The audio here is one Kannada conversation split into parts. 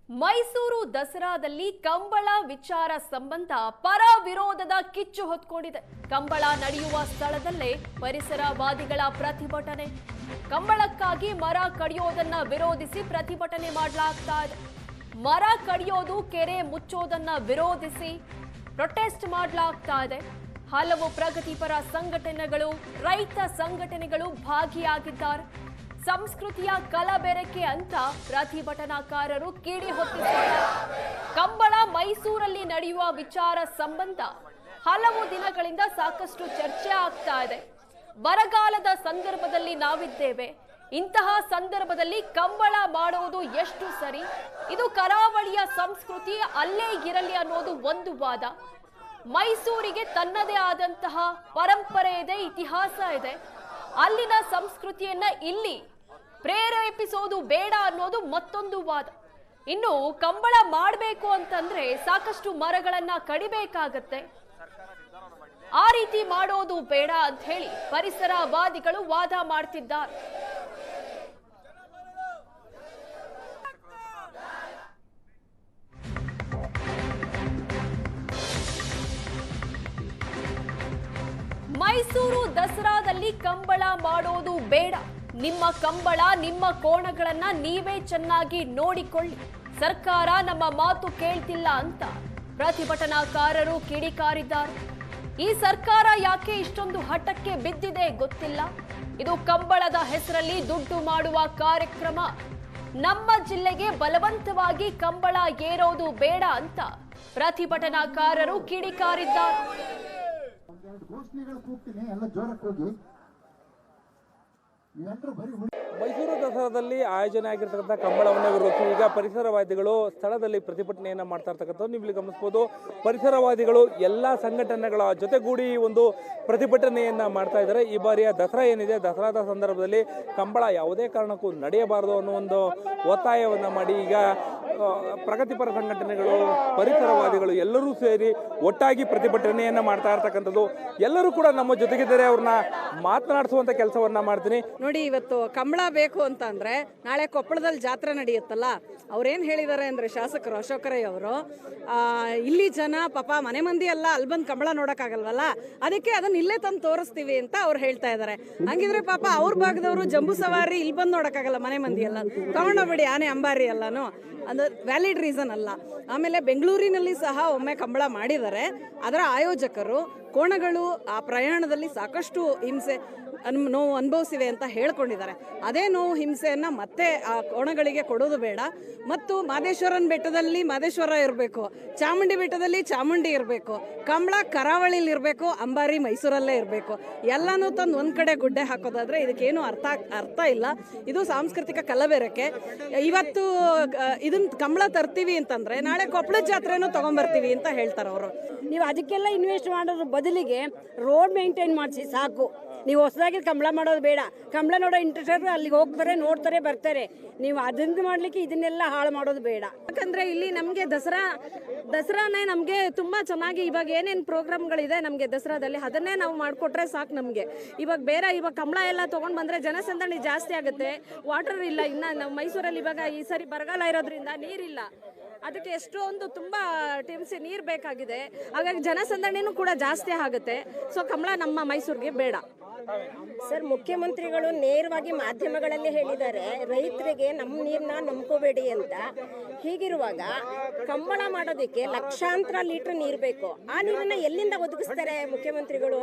ಮೈಸೂರು ದಸರಾದಲ್ಲಿ ಕಂಬಳ ವಿಚಾರ ಸಂಬಂಧ ಪರ ವಿರೋಧದ ಕಿಚ್ಚು ಹೊತ್ಕೊಂಡಿದೆ. ಕಂಬಳ ನಡೆಯುವ ಸ್ಥಳದಲ್ಲೇ ಪರಿಸರವಾದಿಗಳ ಪ್ರತಿಭಟನೆ. ಕಂಬಳಕ್ಕಾಗಿ ಮರ ಕಡಿಯೋದನ್ನ ವಿರೋಧಿಸಿ ಪ್ರತಿಭಟನೆ ಮಾಡಲಾಗ್ತಾ ಇದೆ. ಮರ ಕಡಿಯೋದು, ಕೆರೆ ಮುಚ್ಚೋದನ್ನ ವಿರೋಧಿಸಿ ಪ್ರೊಟೆಸ್ಟ್ ಮಾಡಲಾಗ್ತಾ ಇದೆ. ಹಲವು ಪ್ರಗತಿಪರ ಸಂಘಟನೆಗಳು, ರೈತ ಸಂಘಟನೆಗಳು ಭಾಗಿಯಾಗಿದ್ದಾರೆ. ಸಂಸ್ಕೃತಿಯ ಕಲಬೆರಕೆ ಅಂತ ಪ್ರತಿಭಟನಾಕಾರರು ಕಿಡಿ ಹೊತ್ತಿದ್ದಾರೆ. ಕಂಬಳ ಮೈಸೂರಲ್ಲಿ ನಡೆಯುವ ವಿಚಾರ ಸಂಬಂಧ ಹಲವು ದಿನಗಳಿಂದ ಸಾಕಷ್ಟು ಚರ್ಚೆ ಆಗ್ತಾ ಇದೆ. ಬರಗಾಲದ ಸಂದರ್ಭದಲ್ಲಿ ನಾವಿದ್ದೇವೆ. ಇಂತಹ ಸಂದರ್ಭದಲ್ಲಿ ಕಂಬಳ ಮಾಡೋದು ಎಷ್ಟು ಸರಿ? ಇದು ಕರಾವಳಿಯ ಸಂಸ್ಕೃತಿ, ಅಲ್ಲೇ ಇರಲಿ ಅನ್ನೋದು ಒಂದು ವಾದ. ಮೈಸೂರಿಗೆ ತನ್ನದೇ ಆದಂತಹ ಪರಂಪರೆ ಇದೆ, ಇತಿಹಾಸ ಇದೆ. ಅಲ್ಲಿನ ಸಂಸ್ಕೃತಿಯನ್ನ ಇಲ್ಲಿ ಪ್ರೇರೇಪಿಸೋದು ಬೇಡ ಅನ್ನೋದು ಮತ್ತೊಂದು ವಾದ. ಇನ್ನು ಕಂಬಳ ಮಾಡಬೇಕು ಅಂತಂದ್ರೆ ಸಾಕಷ್ಟು ಮರಗಳನ್ನ ಕಡಿಬೇಕಾಗತ್ತೆ. ಆ ರೀತಿ ಮಾಡೋದು ಬೇಡ ಅಂತ ಹೇಳಿ ಪರಿಸರವಾದಿಗಳು ವಾದ ಮಾಡ್ತಿದ್ದಾರೆ. ಮೈಸೂರು ದಸರಾದಲ್ಲಿ ಕಂಬಳ ಮಾಡೋದು ಬೇಡ. ನಿಮ್ಮ ಕಂಬಳ, ನಿಮ್ಮ ಕೋಣಗಳನ್ನ ನೀವೇ ಚೆನ್ನಾಗಿ ನೋಡಿಕೊಳ್ಳಿ. ಸರ್ಕಾರ ನಮ್ಮ ಮಾತು ಕೇಳ್ತಿಲ್ಲ ಅಂತ ಪ್ರತಿಭಟನಾಕಾರರು ಕಿಡಿಕಾರಿದ್ದಾರೆ. ಈ ಸರ್ಕಾರ ಯಾಕೆ ಇಷ್ಟೊಂದು ಹಠಕ್ಕೆ ಬಿದ್ದಿದೆ ಗೊತ್ತಿಲ್ಲ. ಇದು ಕಂಬಳದ ಹೆಸರಲ್ಲಿ ದುಡ್ಡು ಮಾಡುವ ಕಾರ್ಯಕ್ರಮ. ನಮ್ಮ ಜಿಲ್ಲೆಗೆ ಬಲವಂತವಾಗಿ ಕಂಬಳ ಏರೋದು ಬೇಡ ಅಂತ ಪ್ರತಿಭಟನಾಕಾರರು ಕಿಡಿಕಾರಿದ್ದಾರೆ. ಮೈಸೂರು ದಸರಾದಲ್ಲಿ ಆಯೋಜನೆ ಆಗಿರ್ತಕ್ಕಂಥ ಕಂಬಳವನ್ನು ವಿರೋಧಿಸಿ ಈಗ ಪರಿಸರವಾದಿಗಳು ಸ್ಥಳದಲ್ಲಿ ಪ್ರತಿಭಟನೆಯನ್ನು ಮಾಡ್ತಾ ಇರ್ತಕ್ಕಂಥದ್ದು ನೀವು ಇಲ್ಲಿ ಗಮನಿಸಬಹುದು. ಪರಿಸರವಾದಿಗಳು ಎಲ್ಲ ಸಂಘಟನೆಗಳ ಜೊತೆಗೂಡಿ ಒಂದು ಪ್ರತಿಭಟನೆಯನ್ನು ಮಾಡ್ತಾ ಇದ್ದಾರೆ. ಈ ಬಾರಿಯ ದಸರಾ ಏನಿದೆ, ದಸರಾದ ಸಂದರ್ಭದಲ್ಲಿ ಕಂಬಳ ಯಾವುದೇ ಕಾರಣಕ್ಕೂ ನಡೆಯಬಾರದು ಅನ್ನೋ ಒಂದು ಒತ್ತಾಯವನ್ನು ಮಾಡಿ ಈಗ ಪ್ರಗತಿಪರ ಸಂಘಟನೆಗಳು, ಪರಿಸರವಾದಿಗಳು ಎಲ್ಲರೂ ಸೇರಿ ಒಟ್ಟಾಗಿ ಪ್ರತಿಭಟನೆಯನ್ನು ಮಾಡ್ತಾ ಇರ್ತಕ್ಕಂಥದ್ದು. ಎಲ್ಲರೂ ಕೂಡ ನಮ್ಮ ಜೊತೆಗಿದ್ದಾರೆ. ಅವ್ರನ್ನ ಮಾತನಾಡಿಸುವಂತ ಕೆಲಸವನ್ನ ಮಾಡ್ತೀನಿ. ನೋಡಿ, ಇವತ್ತು ಕಂಬಳ ಬೇಕು ಅಂತ ಅಂದ್ರೆ ನಾಳೆ ಕೊಪ್ಪಳದಲ್ಲಿ ಜಾತ್ರೆ ನಡೆಯುತ್ತಲ್ಲ, ಅವ್ರೇನ್ ಹೇಳಿದ್ದಾರೆ ಅಂದ್ರೆ ಶಾಸಕರು ಅಶೋಕರಯ್ಯ ಅವರು, ಇಲ್ಲಿ ಜನ ಪಾಪ ಮನೆ ಮಂದಿ ಎಲ್ಲ ಅಲ್ಲಿ ಬಂದು ಕಂಬಳ ನೋಡಕ್ಕಾಗಲ್ವಲ್ಲ, ಅದಕ್ಕೆ ಅದನ್ನ ಇಲ್ಲೇ ತಂದು ತೋರಿಸ್ತೀವಿ ಅಂತ ಅವ್ರು ಹೇಳ್ತಾ ಇದ್ದಾರೆ. ಹಂಗಿದ್ರೆ ಪಾಪ ಅವ್ರ ಭಾಗದವರು ಜಂಬೂ ಸವಾರಿ ಇಲ್ಲಿ ಬಂದು ನೋಡಕ್ಕಾಗಲ್ಲ ಮನೆ ಮಂದಿ ಎಲ್ಲ, ತಗೊಂಡೋಗ್ಬಿಡಿ ಆನೆ ಅಂಬಾರಿ ಎಲ್ಲಾನು, ಅದು ವ್ಯಾಲಿಡ್ ರೀಸನ್ ಅಲ್ಲ. ಆಮೇಲೆ ಬೆಂಗಳೂರಿನಲ್ಲಿ ಸಹ ಒಮ್ಮೆ ಕಂಬಳ ಮಾಡಿದ್ದಾರೆ. ಅದರ ಆಯೋಜಕರು ಕೋಣಗಳು ಆ ಪ್ರಯಾಣದಲ್ಲಿ ಸಾಕಷ್ಟು ಹಿಂಸೆ ನೋವು ಅನುಭವಿಸಿವೆ ಅಂತ ಹೇಳ್ಕೊಂಡಿದ್ದಾರೆ. ಅದೇ ನೋವು ಹಿಂಸೆಯನ್ನ ಮತ್ತೆ ಆ ಕೋಣಗಳಿಗೆ ಕೊಡೋದು ಬೇಡ. ಮತ್ತು ಮಾದೇಶ್ವರನ ಬೆಟ್ಟದಲ್ಲಿ ಮಾದೇಶ್ವರ ಇರಬೇಕು, ಚಾಮುಂಡಿ ಬೆಟ್ಟದಲ್ಲಿ ಚಾಮುಂಡಿ ಇರಬೇಕು, ಕಂಬಳ ಕರಾವಳಿಲಿ ಇರಬೇಕು, ಅಂಬಾರಿ ಮೈಸೂರಲ್ಲೇ ಇರಬೇಕು. ಎಲ್ಲನೂ ತಂದು ಒಂದ್ ಕಡೆ ಗುಡ್ಡೆ ಹಾಕೋದಾದ್ರೆ ಇದಕ್ಕೇನು ಅರ್ಥ ಇಲ್ಲ. ಇದು ಸಾಂಸ್ಕೃತಿಕ ಕಲಬೆರಕೆ. ಇವತ್ತು ಇದನ್ನ ಕಂಬಳ ತರ್ತೀವಿ ಅಂತಂದ್ರೆ ನಾಳೆ ಕೊಪ್ಪಳದ ಜಾತ್ರೆನೂ ತಗೊಂಡ್ಬರ್ತೀವಿ ಅಂತ ಹೇಳ್ತಾರೆ ಅವರು. ನೀವು ಅದಕ್ಕೆಲ್ಲ ಇನ್ವೆಸ್ಟ್ ಮಾಡೋದ್ರ ಬದಲಿಗೆ ರೋಡ್ ಮೇಂಟೈನ್ ಮಾಡಿಸಿ ಸಾಕು. ನೀವು ಹೊಸದಾಗಿ ಕಂಬಳ ಮಾಡೋದು ಬೇಡ. ಕಂಬಳ ನೋಡೋ ಇಂಟ್ರೆಸ್ಟ್ ಅಲ್ಲಿಗೆ ಹೋಗ್ತಾರೆ, ನೋಡ್ತಾರೆ, ಬರ್ತಾರೆ. ನೀವು ಅದನ್ನ ಮಾಡ್ಲಿಕ್ಕೆ ಇದನ್ನೆಲ್ಲ ಹಾಳು ಮಾಡೋದು ಬೇಡ. ಯಾಕಂದ್ರೆ ಇಲ್ಲಿ ನಮಗೆ ದಸರಾನೇ ನಮಗೆ ತುಂಬಾ ಚೆನ್ನಾಗಿ ಇವಾಗ ಏನೇನು ಪ್ರೋಗ್ರಾಮ್ಗಳಿದೆ ನಮಗೆ ದಸರಾದಲ್ಲಿ ಅದನ್ನೇ ನಾವು ಮಾಡಿಕೊಟ್ರೆ ಸಾಕು ನಮಗೆ. ಇವಾಗ ಕಂಬಳ ಎಲ್ಲ ತಗೊಂಡ್ ಬಂದ್ರೆ ಜನಸಂದಣಿ ಜಾಸ್ತಿ ಆಗುತ್ತೆ. ವಾಟರ್ ಇಲ್ಲ. ಇನ್ನ ನಾವು ಮೈಸೂರಲ್ಲಿ ಇವಾಗ ಈ ಸರಿ ಬರಗಾಲ ಇರೋದ್ರಿಂದ ನೀರಿಲ್ಲ. ಅದಕ್ಕೆ ಎಷ್ಟೊಂದು ತುಂಬಾ ಟಿಮ್ಸಿ ನೀರು ಬೇಕಾಗಿದೆ. ಹಾಗಾಗಿ ಜನಸಂದಣಿನೂ ಕೂಡ ಜಾಸ್ತಿ ಆಗುತ್ತೆ. ಸೊ ಕಂಬಳ ನಮ್ಮ ಮೈಸೂರಿಗೆ ಬೇಡ. ಸರ್, ಮುಖ್ಯಮಂತ್ರಿಗಳು ನೇರವಾಗಿ ಮಾಧ್ಯಮಗಳಲ್ಲಿ ಹೇಳಿದ್ದಾರೆ, ರೈತರಿಗೆ ನಮ್ಮ ನೀರನ್ನ ನಂಬ್ಕೋಬೇಡಿ ಅಂತ. ಹೀಗಿರುವಾಗ ಕಂಬಳ ಮಾಡೋದಕ್ಕೆ ಲಕ್ಷಾಂತರ ಲೀಟರ್ ನೀರು ಬೇಕು. ಆ ನೀರನ್ನ ಎಲ್ಲಿಂದ ಒದಗಿಸ್ತಾರೆ ಮುಖ್ಯಮಂತ್ರಿಗಳು?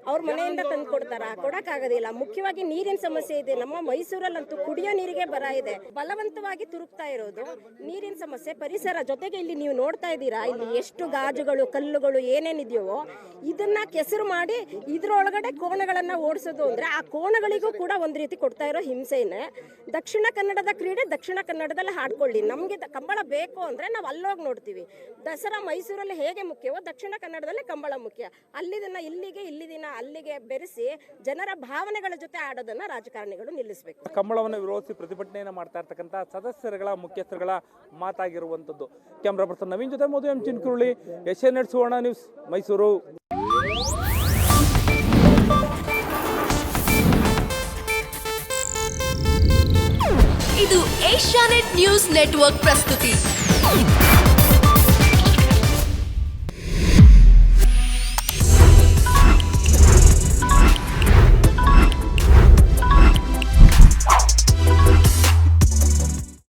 ಅವ್ರ ಮನೆಯಿಂದ ತಂದು ಕೊಡ್ತಾರ? ಕೊಡಕ್ಕಾಗೋದಿಲ್ಲ. ಮುಖ್ಯವಾಗಿ ನೀರಿನ ಸಮಸ್ಯೆ ಇದೆ. ನಮ್ಮ ಮೈಸೂರಲ್ಲಂತೂ ಕುಡಿಯೋ ನೀರಿಗೆ ಬರ ಇದೆ. ಬಲವಂತವಾಗಿ ತುರುಕ್ತಾ ಇರೋದು ನೀರಿನ ಸಮಸ್ಯೆ. ಪರಿಸರ ಜೊತೆಗೆ ಇಲ್ಲಿ ನೀವು ನೋಡ್ತಾ ಇದ್ದೀರಾ, ಇಲ್ಲಿ ಎಷ್ಟು ಗಾಜುಗಳು, ಕಲ್ಲುಗಳು ಏನೇನಿದೆಯೋ ಇದನ್ನ ಕೆಸರು ಮಾಡಿ ಇದ್ರೊಳಗಡೆ ಕೋಣಗಳನ್ನ ಓಡಿಸೋದು ಅಂದ್ರೆ ಆ ಕೋಣಗಳಿಗೂ ಕೂಡ ಒಂದ್ ರೀತಿ ಕೊಡ್ತಾ ಇರೋ ಹಿಂಸೆನೆ. ದಕ್ಷಿಣ ಕನ್ನಡದ ಕ್ರೀಡೆ ದಕ್ಷಿಣ ಕನ್ನಡದಲ್ಲಿ ಹಾಡ್ಕೊಳ್ಳಿ. ನಮ್ಗೆ ಕಂಬಳ ಬೇಕು ಅಂದ್ರೆ ನಾವು ಅಲ್ಲೋಗಿ ನೋಡ್ತೀವಿ. ದಸರಾ ಮೈಸೂರಲ್ಲಿ ಹೇಗೆ ಮುಖ್ಯವೋ ದಕ್ಷಿಣ ಕನ್ನಡದಲ್ಲಿ ಕಂಬಳ ಮುಖ್ಯ. ಅಲ್ಲಿದನ್ನ ಇಲ್ಲಿದಿನ ಅಲ್ಲಿಗೆ ಬೆರೆಸಿ ಜನರ ಭಾವನೆಗಳ ಜೊತೆ ಆಡೋದನ್ನ ರಾಜಕಾರಣಿಗಳು ನಿಲ್ಲಿಸಬೇಕು. ಕಂಬಳವನ್ನು ವಿರೋಧಿಸಿ ಪ್ರತಿಭಟನೆಯನ್ನು ಮಾಡ್ತಾ ಇರ್ತಕ್ಕಂಥ ಸದಸ್ಯರುಗಳ ಮುಖ್ಯಸ್ಥರುಗಳ ಮಾತಾಗಿರುವಂತದ್ದು. ಕ್ಯಾಮ್ರಾ ಪರ್ಸನ್ ನವೀನ್ ಜೊತೆ ಮಧು ಎಂ ಚಿನ್ಕುರುಳಿ, SN ಸುವರ್ಣ ನ್ಯೂಸ್, ಮೈಸೂರು. ಇದು ಏಷ್ಯಾನೆಟ್ ನ್ಯೂಸ್ ನೆಟ್ವರ್ಕ್ ಪ್ರಸ್ತುತಿ. ನ್ಯೂಸ್.